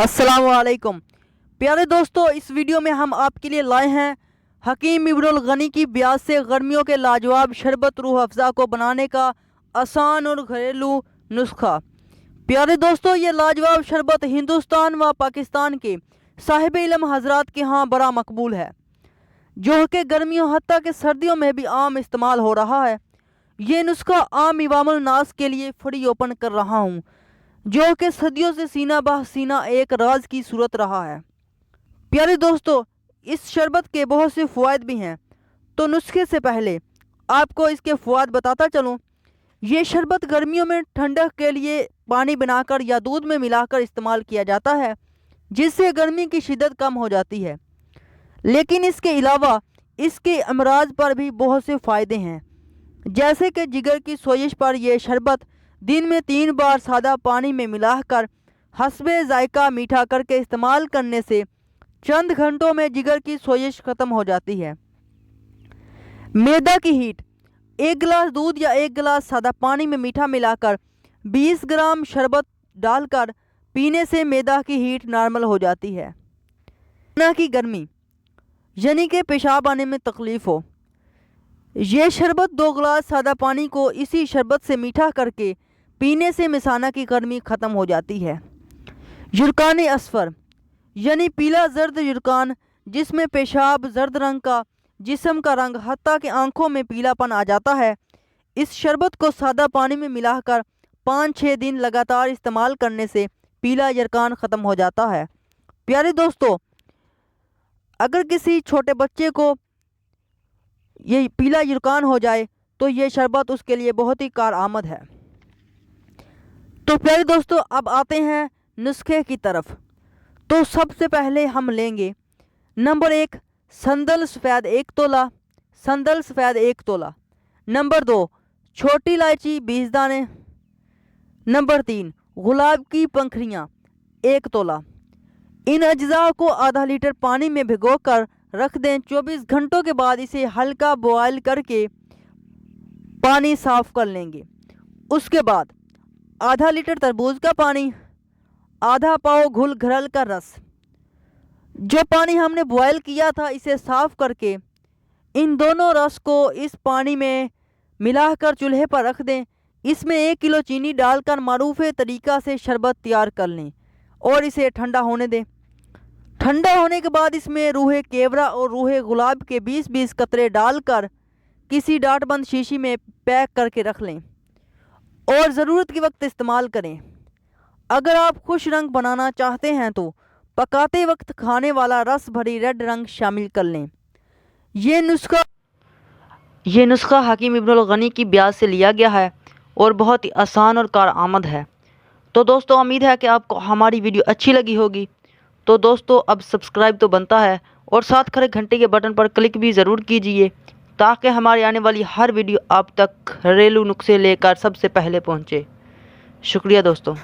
अस्सलाम वालेकुम प्यारे दोस्तों, इस वीडियो में हम आपके लिए लाए हैं हकीम इब्नुल गनी की ब्याज से गर्मियों के लाजवाब शरबत रूह अफ़ज़ा को बनाने का आसान और घरेलू नुस्खा। प्यारे दोस्तों, ये लाजवाब शरबत हिंदुस्तान व पाकिस्तान के साहिब इल्म हजरात के यहाँ बड़ा मकबूल है, जो कि गर्मियों हत्ता के सर्दियों में भी आम इस्तेमाल हो रहा है। ये नुस्खा आम इवामुल नास के लिए फ्री ओपन कर रहा हूँ, जो कि सदियों से सीना बह सीना एक राज की सूरत रहा है। प्यारे दोस्तों, इस शरबत के बहुत से फ़वाद भी हैं, तो नुस्खे से पहले आपको इसके फ़वाद बताता चलूँ। ये शरबत गर्मियों में ठंडक के लिए पानी बनाकर या दूध में मिलाकर इस्तेमाल किया जाता है, जिससे गर्मी की शिद्दत कम हो जाती है। लेकिन इसके अलावा इसके अमराज पर भी बहुत से फ़ायदे हैं, जैसे कि जिगर की सोजिश पर यह शरबत दिन में 3 बार सादा पानी में मिलाकर हस्बे जायका मीठा करके इस्तेमाल करने से चंद घंटों में जिगर की सोजिश ख़त्म हो जाती है। मैदा की हीट, 1 गिलास दूध या 1 गिलास सादा पानी में मीठा मिलाकर 20 ग्राम शरबत डालकर पीने से मैदा की हीट नॉर्मल हो जाती है। खाना की गर्मी, यानी कि पेशाब आने में तकलीफ़ हो, ये शरबत 2 गिलास सादा पानी को इसी शरबत से मीठा करके पीने से मिसाना की गर्मी ख़त्म हो जाती है। युरकान असफर, यानी पीला जर्द युरकान, जिसमें पेशाब जर्द रंग का, जिस्म का रंग हत्ता के आंखों में पीलापन आ जाता है। इस शरबत को सादा पानी में मिलाकर 5-6 दिन लगातार इस्तेमाल करने से पीला युरकान ख़त्म हो जाता है। प्यारे दोस्तों, अगर किसी छोटे बच्चे को ये पीला युरकान हो जाए तो ये शरबत उसके लिए बहुत ही कारआमद है। तो प्यारे दोस्तों, अब आते हैं नुस्खे की तरफ। तो सबसे पहले हम लेंगे नंबर 1 संदल सफ़ेद 1 तोला, संदल सफ़ेद 1 तोला। नंबर 2 छोटी इलायची 20 दाने। नंबर 3 गुलाब की पंखुड़ियाँ 1 तोला। इन अज्जा को आधा लीटर पानी में भिगोकर रख दें। 24 घंटों के बाद इसे हल्का बॉयल करके पानी साफ़ कर लेंगे। उसके बाद आधा लीटर तरबूज का पानी, आधा पाव घुल घरल का रस। जो पानी हमने बॉयल किया था इसे साफ़ करके इन दोनों रस को इस पानी में मिलाकर चूल्हे पर रख दें। इसमें 1 किलो चीनी डालकर मारूफ़े तरीक़ा से शरबत तैयार कर लें और इसे ठंडा होने दें। ठंडा होने के बाद इसमें रूहे केवड़ा और रूहे गुलाब के 20-20 कतरे डालकर किसी डाटबंद शीशी में पैक करके रख लें और ज़रूरत के वक्त इस्तेमाल करें। अगर आप खुश रंग बनाना चाहते हैं तो पकाते वक्त खाने वाला रस भरी रेड रंग शामिल कर लें। ये नुस्खा हकीम इब्नुल गनी की ब्याज से लिया गया है और बहुत ही आसान और कारआमद है। तो दोस्तों, उम्मीद है कि आपको हमारी वीडियो अच्छी लगी होगी। तो दोस्तों, अब सब्सक्राइब तो बनता है और साथ खड़े घंटे के बटन पर क्लिक भी ज़रूर कीजिए, ताकि हमारी आने वाली हर वीडियो आप तक घरेलू नुस्खे लेकर सबसे पहले पहुँचे। शुक्रिया दोस्तों।